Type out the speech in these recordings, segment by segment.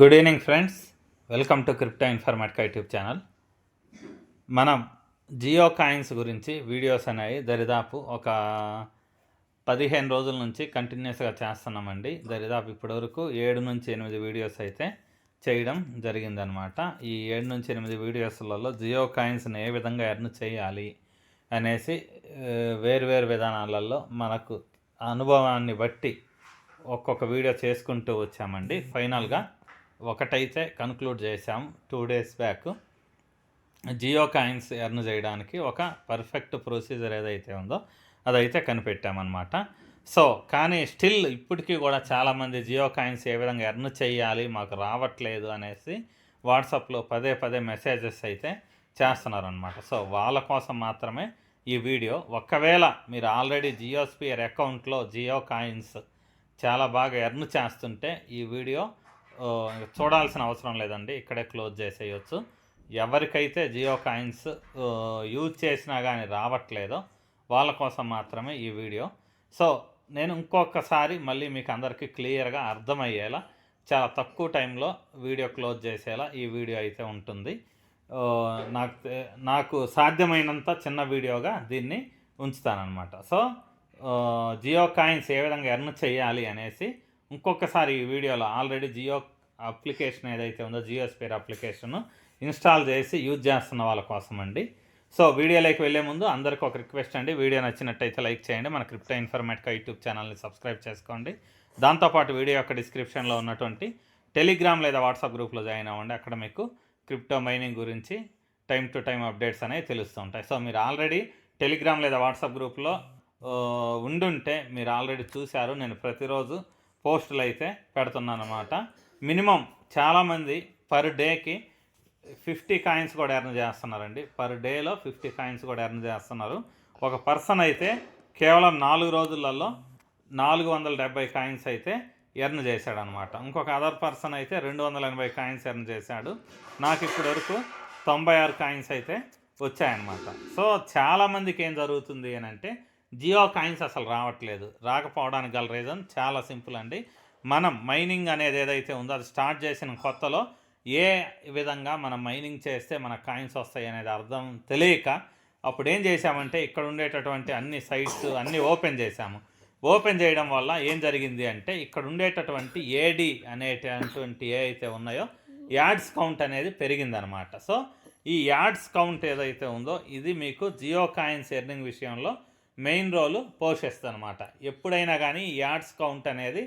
Good evening friends, welcome to crypto Informatica YouTube channel. మనం Jio coins గురించి videos అనేవి దరిదాపు ఒక 15 రోజుల నుంచి కంటిన్యూస్గా చేస్తున్నామండి. దరిదాపు ఇప్పటివరకు 7 నుంచి 8 వీడియోస్ అయితే చేయడం జరిగిందనమాట. ఈ 7 నుంచి 8 వీడియోస్లలో జియో కాయిన్స్ని ఏ విధంగా ఎర్న్ చేయాలి అనేసి వేరు విధానాలలో మనకు అనుభవాన్ని బట్టి ఒక్కొక్క వీడియో చేసుకుంటూ వచ్చామండి. ఫైనల్గా ఒకటైతే కన్క్లూడ్ చేసాం 2 days back. Jio coins earn చేయడానికి ఒక పర్ఫెక్ట్ ప్రొసీజర్ ఏదైతే ఉందో అదైతే కనిపెట్టామన్నమాట. సో కానీ స్టిల్ ఇప్పటికీ కూడా చాలామంది జియో కాయిన్స్ ఏ విధంగా ఎర్న్ చేయాలి మాకు రావట్లేదు అనేసి వాట్సాప్లో పదే మెసేజెస్ అయితే చేస్తున్నారనమాట. సో వాళ్ళ కోసం మాత్రమే ఈ వీడియో. ఒకవేళ మీరు ఆల్రెడీ జియోస్పియర్ అకౌంట్లో జియో కాయిన్స్ చాలా బాగా ఎర్న్ చేస్తుంటే ఈ వీడియో చూడాల్సిన అవసరం లేదండి, ఇక్కడే క్లోజ్ చేసేయచ్చు. ఎవరికైతే జియో కాయిన్స్ యూజ్ చేసినా కానీ రావట్లేదో వాళ్ళ కోసం మాత్రమే ఈ వీడియో. సో నేను ఇంకొకసారి మళ్ళీ మీకు అందరికీ క్లియర్గా అర్థమయ్యేలా చాలా తక్కువ టైంలో వీడియో క్లోజ్ చేసేలా ఈ వీడియో అయితే ఉంటుంది. నాకు సాధ్యమైనంత చిన్న వీడియోగా దీన్ని ఉంచుతానన్నమాట. సో జియో కాయిన్స్ ఏ విధంగా ఎర్న్ చేయాలి అనేసి ఇంకొకసారి ఈ వీడియోలో ఆల్రెడీ జియో అప్లికేషన్ ఏదైతే ఉందో జియోస్పియర్ అప్లికేషన్ ఇన్స్టాల్ చేసి యూజ్ చేస్తున్న వాళ్ళ కోసం అండి. సో వీడియోలోకి వెళ్ళే ముందు అందరికీ ఒక రిక్వెస్ట్ అండి, వీడియో నచ్చినట్టయితే లైక్ చేయండి, మన క్రిప్టో ఇన్ఫర్మేటికా యూట్యూబ్ ఛానల్ని సబ్స్క్రైబ్ చేసుకోండి. దాంతోపాటు వీడియో యొక్క డిస్క్రిప్షన్లో ఉన్నటువంటి టెలిగ్రామ్ లేదా వాట్సాప్ గ్రూప్లో జాయిన్ అవ్వండి. అక్కడ మీకు క్రిప్టో మైనింగ్ గురించి టైం టు టైం అప్డేట్స్ అనేవి తెలుస్తూ ఉంటాయి. సో మీరు ఆల్రెడీ టెలిగ్రామ్ లేదా వాట్సాప్ గ్రూప్లో ఉండుంటే మీరు ఆల్రెడీ చూశారు, నేను ప్రతిరోజు పోస్టులు అయితే పెడుతున్నాను అనమాట. మినిమం చాలామంది పర్ డేకి 50 కాయిన్స్ కూడా ఎర్న్ చేస్తున్నారండి. పర్ డేలో 50 కాయిన్స్ కూడా ఎర్న్ చేస్తున్నారు. ఒక పర్సన్ అయితే కేవలం 4 రోజులలో 470 కాయిన్స్ అయితే ఎర్న్ చేశాడు అనమాట. ఇంకొక అదర్ పర్సన్ అయితే 280 కాయిన్స్ ఎర్న్ చేశాడు. నాకు ఇప్పటి వరకు 96 కాయిన్స్ అయితే వచ్చాయన్నమాట. సో చాలామందికి ఏం జరుగుతుంది అని అంటే జియో కాయిన్స్ అసలు రావట్లేదు. రాకపోవడానికి గల రీజన్ చాలా సింపుల్ అండి. మనం మైనింగ్ అనేది ఏదైతే ఉందో అది స్టార్ట్ చేసిన కొత్తలో ఏ విధంగా మనం మైనింగ్ చేస్తే మన కాయిన్స్ వస్తాయి అనేది అర్థం తెలియక అప్పుడు ఏం చేశామంటే ఇక్కడ ఉండేటటువంటి అన్ని సైట్స్ అన్నీ ఓపెన్ చేశాము. ఓపెన్ చేయడం వల్ల ఏం జరిగింది అంటే ఇక్కడ ఉండేటటువంటి ఏడి అనేటటువంటి ఏ అయితే ఉన్నాయో యాడ్స్ కౌంట్ అనేది పెరిగిందనమాట. సో ఈ యాడ్స్ కౌంట్ ఏదైతే ఉందో ఇది మీకు జియో కాయిన్స్ ఎర్నింగ్ విషయంలో మెయిన్ రోల్ పోషిస్తుంది అనమాట. ఎప్పుడైనా కానీ యాడ్స్ కౌంట్ అనేది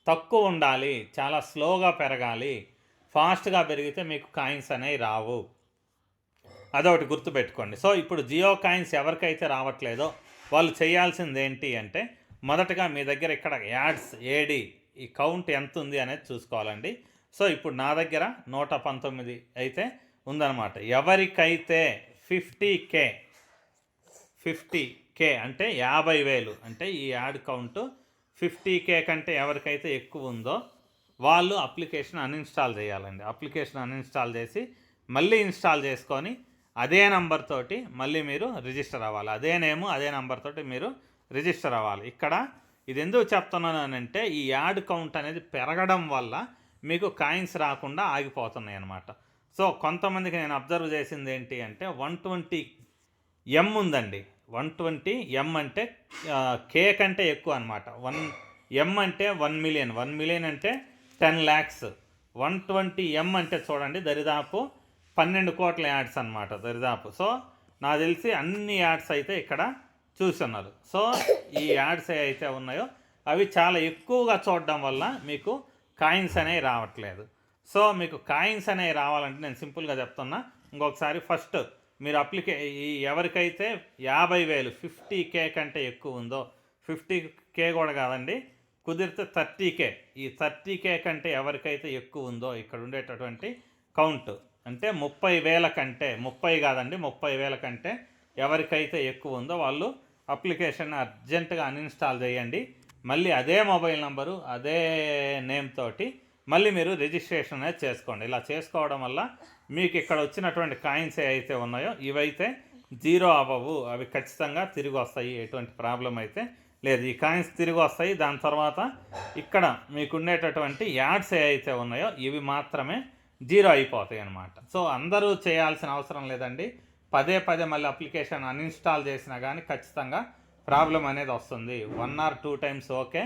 తక్కువ ఉండాలి, చాలా స్లోగా పెరగాలి. ఫాస్ట్గా పెరిగితే మీకు కాయిన్స్ అనేవి రావు, అదొకటి గుర్తుపెట్టుకోండి. సో ఇప్పుడు జియో కాయిన్స్ ఎవరికైతే రావట్లేదో వాళ్ళు చేయాల్సింది ఏంటి అంటే మొదటగా మీ దగ్గర ఇక్కడ యాడ్స్ ఏడి ఈ కౌంట్ ఎంత ఉంది అనేది చూసుకోవాలండి. సో ఇప్పుడు నా దగ్గర 119 అయితే ఉందన్నమాట. ఎవరికైతే 50K అంటే 50,000 అంటే ఈ యాడ్ కౌంట్ 50K కంటే ఎవరికైతే ఎక్కువ ఉందో వాళ్ళు అప్లికేషన్ అన్ఇన్స్టాల్ చేయాలండి. అప్లికేషన్ అన్ఇన్స్టాల్ చేసి మళ్ళీ ఇన్స్టాల్ చేసుకొని అదే నెంబర్ తోటి మళ్ళీ మీరు రిజిస్టర్ అవ్వాలి. అదే నేము అదే నెంబర్ తోటి మీరు రిజిస్టర్ అవ్వాలి. ఇక్కడ ఇది ఎందుకు చెప్తున్నానంటే ఈ యాడ్ కౌంట్ అనేది పెరగడం వల్ల మీకు కాయిన్స్ రాకుండా ఆగిపోతున్నాయి అన్నమాట. సో కొంతమందికి నేను అబ్జర్వ్ చేసింది ఏంటి అంటే 120M ఉందండి. 120M అంటే K కంటే ఎక్కువ అనమాట. 1M అంటే 1 million, 1 million అంటే 10 lakhs. 120M అంటే చూడండి దరిదాపు 12 కోట్ల యాడ్స్ అనమాట దరిదాపు. సో నాకు తెలిసి అన్ని యాడ్స్ అయితే ఇక్కడ చూస్తున్నారు. సో ఈ యాడ్స్ అయితే ఉన్నాయో అవి చాలా ఎక్కువగా చూడడం వల్ల మీకు కాయిన్స్ అనేవి రావట్లేదు. సో మీకు కాయిన్స్ అనేవి రావాలంటే నేను సింపుల్గా చెప్తున్నా. ఇంకొకసారి ఫస్ట్ మీరు ఎవరికైతే 50,000 50K కంటే ఎక్కువ ఉందో 50K కూడా కాదండి, కుదిరితే 30K, ఈ 30K కంటే ఎవరికైతే ఎక్కువ ఉందో ఇక్కడ ఉండేటటువంటి కౌంట్ అంటే 30,000 కంటే 30 కాదండి 30,000 కంటే ఎవరికైతే ఎక్కువ ఉందో వాళ్ళు అప్లికేషన్ అర్జెంటుగా అన్ఇన్స్టాల్ చేయండి. మళ్ళీ అదే మొబైల్ నంబరు అదే నేమ్ తోటి మళ్ళీ మీరు రిజిస్ట్రేషన్ అనేది చేసుకోండి. ఇలా చేసుకోవడం వల్ల మీకు ఇక్కడ వచ్చినటువంటి కాయిన్స్ ఏవైతే ఉన్నాయో ఇవైతే జీరో అవ్వవు, అవి ఖచ్చితంగా తిరిగి వస్తాయి, ఎటువంటి ప్రాబ్లం అయితే లేదు. ఈ కాయిన్స్ తిరిగి వస్తాయి. దాని తర్వాత ఇక్కడ మీకు ఉండేటటువంటి యాడ్స్ ఏవైతే ఉన్నాయో ఇవి మాత్రమే జీరో అయిపోతాయి అన్నమాట. సో అందరూ చేయాల్సిన అవసరం లేదండి. పదే పదే మళ్ళీ అప్లికేషన్ అన్ఇన్స్టాల్ చేసినా కానీ ఖచ్చితంగా ప్రాబ్లం అనేది వస్తుంది. 1 or 2 టైమ్స్ ఓకే,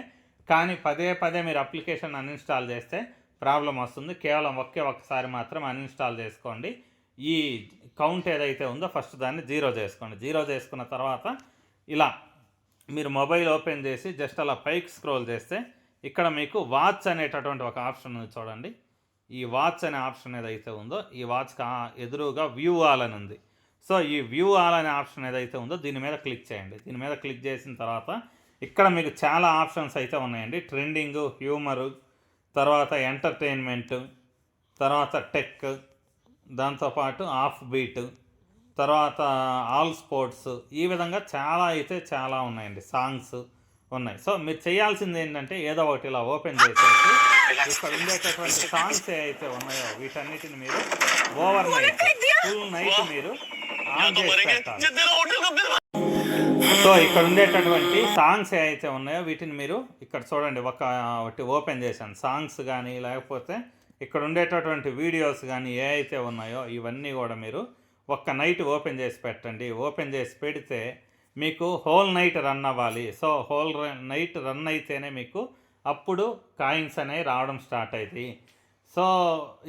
కానీ పదే పదే మీరు అప్లికేషన్ అన్ఇన్స్టాల్ చేస్తే ప్రాబ్లం వస్తుంది. కేవలం ఒక్కసారి మాత్రం అన్ఇన్స్టాల్ చేసుకోండి. ఈ కౌంట్ ఏదైతే ఉందో ఫస్ట్ దాన్ని జీరో చేసుకోండి. జీరో చేసుకున్న తర్వాత ఇలా మీరు మొబైల్ ఓపెన్ చేసి జస్ట్ అలా పైకి స్క్రోల్ చేస్తే ఇక్కడ మీకు వాచ్ అనేటటువంటి ఒక ఆప్షన్ ఉంది చూడండి. ఈ వాచ్ అనే ఆప్షన్ ఏదైతే ఉందో ఈ వాచ్కి ఎదురుగా వ్యూ ఆల్ అని ఉంది. సో ఈ వ్యూ ఆల్ అనే ఆప్షన్ ఏదైతే ఉందో దీని మీద క్లిక్ చేయండి. దీని మీద క్లిక్ చేసిన తర్వాత ఇక్కడ మీకు చాలా ఆప్షన్స్ అయితే ఉన్నాయండి. ట్రెండింగ్, హ్యూమరు, తర్వాత ఎంటర్టైన్మెంట్, తర్వాత టెక్, దాంతోపాటు ఆఫ్ బీట్, తర్వాత ఆల్ స్పోర్ట్స్, ఈ విధంగా చాలా ఉన్నాయండి. సాంగ్స్ ఉన్నాయి. సో మీరు చేయాల్సింది ఏంటంటే ఏదో ఒకటి ఇలా ఓపెన్ చేసేసి ఇక్కడ ఉండేటటువంటి సాంగ్స్ ఏవైతే ఉన్నాయో వీటన్నిటిని మీరు ఓవర్ నైట్, ఫుల్ నైట్ మీరు ఆన్ చేసి పెట్టాలి. సో ఇక్కడ ఉండేటటువంటి సాంగ్స్ ఏవైతే ఉన్నాయో వీటిని మీరు ఇక్కడ చూడండి ఒకటి ఓపెన్ చేశాను. సాంగ్స్ కానీ లేకపోతే ఇక్కడ ఉండేటటువంటి వీడియోస్ కానీ ఏ అయితే ఉన్నాయో ఇవన్నీ కూడా మీరు ఒక్క నైట్ ఓపెన్ చేసి పెట్టండి. ఓపెన్ చేసి పెడితే మీకు హోల్ నైట్ రన్ అవ్వాలి. సో హోల్ నైట్ రన్ అయితేనే మీకు అప్పుడు కాయిన్స్ అనేవి రావడం స్టార్ట్ అవుతాయి. సో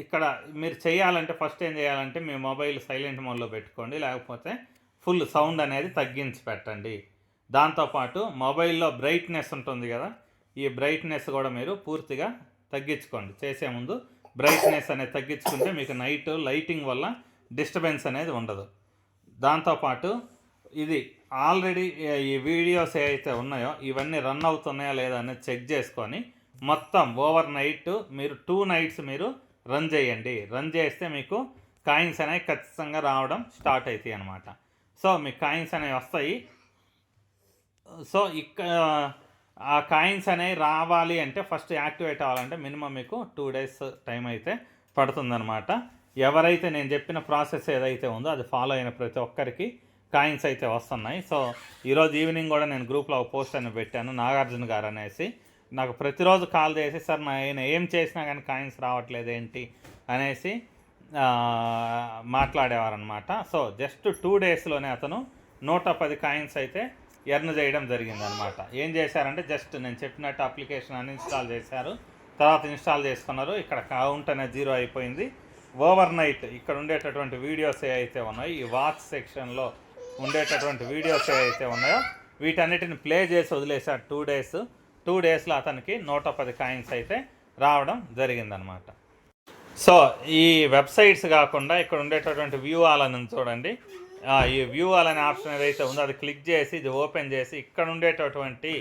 ఇక్కడ మీరు చేయాలంటే ఫస్ట్ ఏం చేయాలంటే మీ మొబైల్ సైలెంట్ మోడ్లో పెట్టుకోండి, లేకపోతే ఫుల్ సౌండ్ అనేది తగ్గించి పెట్టండి. దాంతోపాటు మొబైల్లో బ్రైట్నెస్ ఉంటుంది కదా, ఈ బ్రైట్నెస్ కూడా మీరు పూర్తిగా తగ్గించుకోండి. చేసే ముందు బ్రైట్నెస్ అనేది తగ్గించుకుంటే మీకు నైట్ లైటింగ్ వల్ల డిస్టర్బెన్స్ అనేది ఉండదు. దాంతోపాటు ఇది ఆల్రెడీ ఈ వీడియోస్ ఏవైతే ఉన్నాయో ఇవన్నీ రన్ అవుతున్నాయా లేదా అనేది చెక్ చేసుకొని మొత్తం ఓవర్ నైట్ మీరు 2 nights మీరు రన్ చేయండి. రన్ చేస్తే మీకు కాయిన్స్ అనేవి ఖచ్చితంగా రావడం స్టార్ట్ అవుతాయి అన్నమాట. సో మీకు కాయిన్స్ అనేవి వస్తాయి. సో ఆ కాయిన్స్ అనేవి రావాలి అంటే ఫస్ట్ యాక్టివేట్ అవ్వాలంటే మినిమం మీకు 2 days టైం అయితే పడుతుందన్నమాట. ఎవరైతే నేను చెప్పిన ప్రాసెస్ ఏదైతే ఉందో అది ఫాలో అయిన ప్రతి ఒక్కరికి కాయిన్స్ అయితే వస్తున్నాయి. సో ఈరోజు ఈవినింగ్ కూడా నేను గ్రూప్లో ఒక పోస్ట్ అని పెట్టాను. నాగార్జున గారు అనేసి నాకు ప్రతిరోజు కాల్ చేసి సార్ ఆయన ఏం చేసినా కానీ కాయిన్స్ రావట్లేదు ఏంటి అనేసి మాట్లాడేవారనమాట. సో జస్ట్ 2 daysలోనే అతను 110 కాయిన్స్ అయితే ఎర్న్ చేయడం జరిగిందనమాట. ఏం చేశారంటే జస్ట్ నేను చెప్పినట్టు అప్లికేషన్ అన్ఇన్స్టాల్ చేశారు, తర్వాత ఇన్స్టాల్ చేసుకున్నారు. ఇక్కడ కౌంట్ అనేది జీరో అయిపోయింది. ఓవర్ నైట్ ఇక్కడ ఉండేటటువంటి వీడియోస్ ఏవైతే ఉన్నాయో ఈ వాచ్ సెక్షన్లో ఉండేటటువంటి వీడియోస్ ఏవైతే ఉన్నాయో వీటన్నిటిని ప్లే చేసి వదిలేశారు 2 days. 2 daysలో అతనికి 110 కాయిన్స్ అయితే రావడం జరిగిందనమాట. సో ఈ వెబ్సైట్స్ కాకుండా ఇక్కడ ఉండేటటువంటి వ్యూ ఆల్ అని చూడండి. ఈ వ్యూ ఆల్ అనే ఆప్షన్ ఏదైతే ఉందో అది క్లిక్ చేసి ఇది ఓపెన్ చేసి ఇక్కడ ఉండేటటువంటి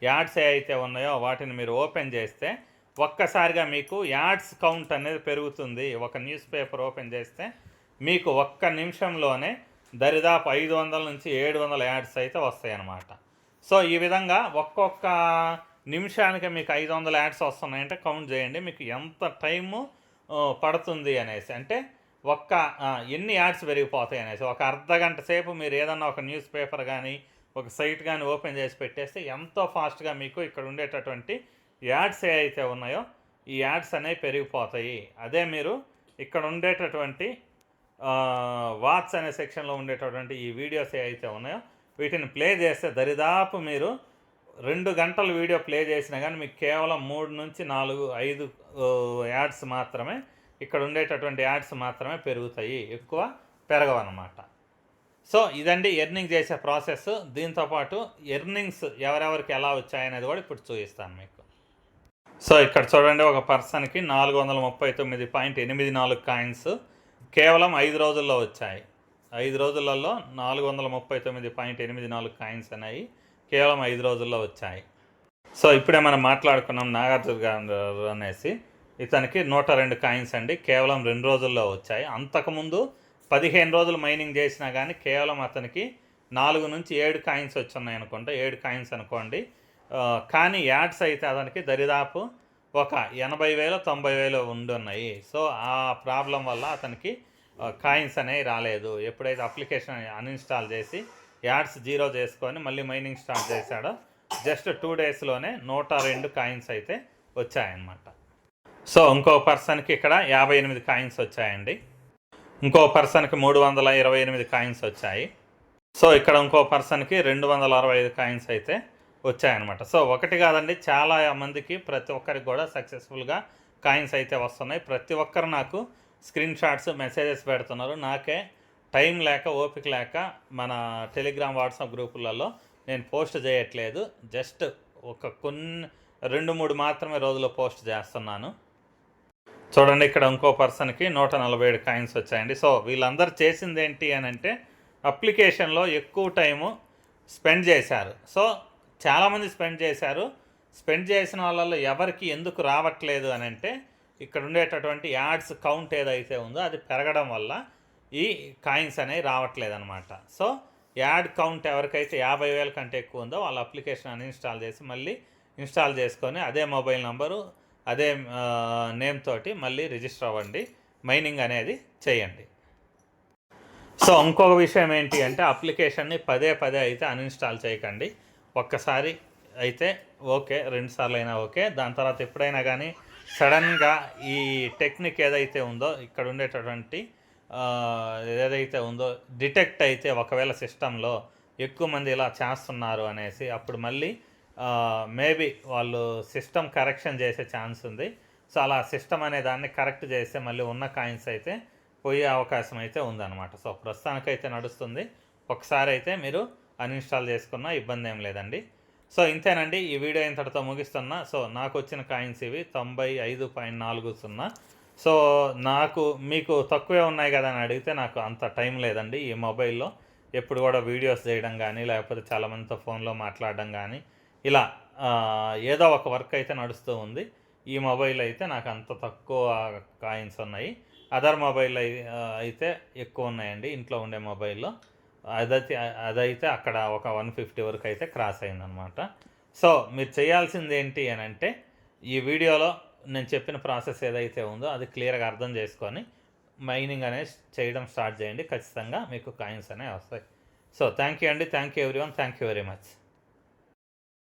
యాడ్స్ ఏవైతే ఉన్నాయో వాటిని మీరు ఓపెన్ చేస్తే ఒక్కసారిగా మీకు యాడ్స్ కౌంట్ అనేది పెరుగుతుంది. ఒక న్యూస్ పేపర్ ఓపెన్ చేస్తే మీకు ఒక్క నిమిషంలోనే దరిదాపు 500 నుంచి 700 యాడ్స్ అయితే వస్తాయి అన్నమాట. సో ఈ విధంగా ఒక్కొక్క నిమిషానికి మీకు 500 యాడ్స్ వస్తున్నాయంటే కౌంట్ చేయండి మీకు ఎంత టైము పడుతుంది అనేసి. అంటే ఎన్ని యాడ్స్ పెరిగిపోతాయి అనేసి ఒక అర్ధగంట సేపు మీరు ఏదన్నా ఒక న్యూస్ పేపర్ కానీ ఒక సైట్ కానీ ఓపెన్ చేసి పెట్టేస్తే ఎంతో ఫాస్ట్గా మీకు ఇక్కడ ఉండేటటువంటి యాడ్స్ ఏవైతే ఉన్నాయో ఈ యాడ్స్ అనేవి పెరిగిపోతాయి. అదే మీరు ఇక్కడ ఉండేటటువంటి వాచ్ అనే సెక్షన్లో ఉండేటటువంటి ఈ వీడియోస్ ఏవైతే ఉన్నాయో వీటిని ప్లే చేస్తే దరిదాపు మీరు 2 గంటల వీడియో ప్లే చేసినా కానీ మీకు కేవలం 3 నుంచి 4-5 యాడ్స్ మాత్రమే ఇక్కడ ఉండేటటువంటి యాడ్స్ మాత్రమే పెరుగుతాయి, ఎక్కువ పెరగవన్నమాట. సో ఇదండి ఎర్నింగ్ చేసే ప్రాసెస్. దీంతోపాటు ఎర్నింగ్స్ ఎవరెవరికి ఎలా వచ్చాయనేది కూడా ఇప్పుడు చూపిస్తాను మీకు. సో ఇక్కడ చూడండి ఒక పర్సన్కి 439.84 కాయిన్స్ కేవలం 5 రోజుల్లో వచ్చాయి. 5 రోజులలో 439.84 కాయిన్స్ అనేవి కేవలం 5 రోజుల్లో వచ్చాయి. సో ఇప్పుడే మనం మాట్లాడుకున్నాం నాగార్జున గారు అనేసి, ఇతనికి 102 కాయిన్స్ అండి కేవలం 2 రోజుల్లో వచ్చాయి. అంతకుముందు 15 రోజులు మైనింగ్ చేసినా కానీ కేవలం అతనికి 4 నుంచి 7 కాయిన్స్ వచ్చున్నాయి అనుకుంటా, 7 కాయిన్స్ అనుకోండి. కానీ యాడ్స్ అయితే అతనికి దరిదాపు ఒక 80,000-90,000 ఉండున్నాయి. సో ఆ ప్రాబ్లం వల్ల అతనికి కాయిన్స్ అనేవి రాలేదు. ఎప్పుడైతే అప్లికేషన్ అన్ఇన్స్టాల్ చేసి యాడ్స్ జీరో చేసుకొని మళ్ళీ మైనింగ్ స్టార్ట్ చేశాడో జస్ట్ 2 డేస్లోనే 102 కాయిన్స్ అయితే వచ్చాయన్నమాట. సో ఇంకో పర్సన్కి ఇక్కడ 58 కాయిన్స్ వచ్చాయండి. ఇంకో పర్సన్కి 328 కాయిన్స్ వచ్చాయి. సో ఇక్కడ ఇంకో పర్సన్కి 265 కాయిన్స్ అయితే వచ్చాయన్నమాట. సో ఒకటి కాదండి, చాలా మందికి ప్రతి ఒక్కరికి కూడా సక్సెస్ఫుల్గా కాయిన్స్ అయితే వస్తున్నాయి. ప్రతి ఒక్కరు నాకు స్క్రీన్ షాట్స్ మెసేజెస్ పెడుతున్నారు. నాకే టైం లేక ఓపిక లేక మన టెలిగ్రామ్ వాట్సాప్ గ్రూపులలో నేను పోస్ట్ చేయట్లేదు. జస్ట్ ఒక 2-3 మాత్రమే రోజులో పోస్ట్ చేస్తున్నాను. చూడండి, ఇక్కడ ఇంకో పర్సన్కి 147 కాయిన్స్ వచ్చాయండి. సో వీళ్ళందరూ చేసింది ఏంటి అని అంటే అప్లికేషన్లో ఎక్కువ టైము స్పెండ్ చేశారు. సో చాలామంది స్పెండ్ చేశారు. స్పెండ్ చేసిన వాళ్ళలో ఎవరికి ఎందుకు రావట్లేదు అని అంటే ఇక్కడ ఉండేటటువంటి యాడ్స్ కౌంట్ ఏదైతే ఉందో అది పెరగడం వల్ల ఈ కాయిన్స్ అనేవి రావట్లేదు అనమాట. సో యాడ్ కౌంట్ ఎవరికైతే 50,000 కంటే ఎక్కువ ఉందో వాళ్ళ అప్లికేషన్ అన్ఇన్స్టాల్ చేసి మళ్ళీ ఇన్స్టాల్ చేసుకొని అదే మొబైల్ నంబరు అదే నేమ్ తోటి మళ్ళీ రిజిస్టర్ అవ్వండి, మైనింగ్ అనేది చేయండి. సో ఇంకొక విషయం ఏంటి అంటే అప్లికేషన్ని పదే అయితే అన్ఇన్స్టాల్ చేయకండి. ఒక్కసారి అయితే ఓకే, 2 సార్లు అయినా ఓకే. దాని తర్వాత ఎప్పుడైనా కానీ సడన్గా ఈ టెక్నిక్ ఏదైతే ఉందో ఇక్కడ ఉండేటటువంటి ఏదైతే ఉందో డిటెక్ట్ అయితే ఒకవేళ సిస్టంలో ఎక్కువ మంది ఇలా చేస్తున్నారు అనేసి అప్పుడు మళ్ళీ మేబీ వాళ్ళు సిస్టమ్ కరెక్షన్ చేసే ఛాన్స్ ఉంది. సో అలా సిస్టమ్ అనే దాన్ని కరెక్ట్ చేస్తే మళ్ళీ ఉన్న కాయిన్స్ అయితే పోయే అవకాశం అయితే ఉందన్నమాట. సో ప్రస్తుతానికైతే నడుస్తుంది. ఒకసారి అయితే మీరు అన్ఇన్స్టాల్ చేసుకున్న ఇబ్బంది ఏం లేదండి. సో ఇంతేనండి, ఈ వీడియో ఇంతటితో ముగిస్తున్నా. సో నాకు వచ్చిన కాయిన్స్ ఇవి 95.40. సో మీకు తక్కువే ఉన్నాయి కదా అని అడిగితే నాకు అంత టైం లేదండి. ఈ మొబైల్లో ఎప్పుడు కూడా వీడియోస్ చేయడం కానీ లేకపోతే చాలామందితో ఫోన్లో మాట్లాడడం కానీ ఇలా ఏదో ఒక వర్క్ అయితే నడుస్తూ ఉంది. ఈ మొబైల్ అయితే నాకు అంత తక్కువ కాయిన్స్ ఉన్నాయి. అదర్ మొబైల్ అయితే ఎక్కువ ఉన్నాయండి ఇంట్లో ఉండే మొబైల్లో. అదైతే అక్కడ ఒక 150 వరకు అయితే క్రాస్ అయిందనమాట. సో మీరు చేయాల్సింది ఏంటి అని అంటే ఈ వీడియోలో నేను చెప్పిన ప్రాసెస్ ఏదైతే ఉందో అది క్లియర్గా అర్థం చేసుకొని మైనింగ్ అనేది చేయడం స్టార్ట్ చేయండి. ఖచ్చితంగా మీకు కాయిన్స్ అనేవి వస్తాయి. సో థ్యాంక్ యూ అండి, thank you everyone, thank you very much.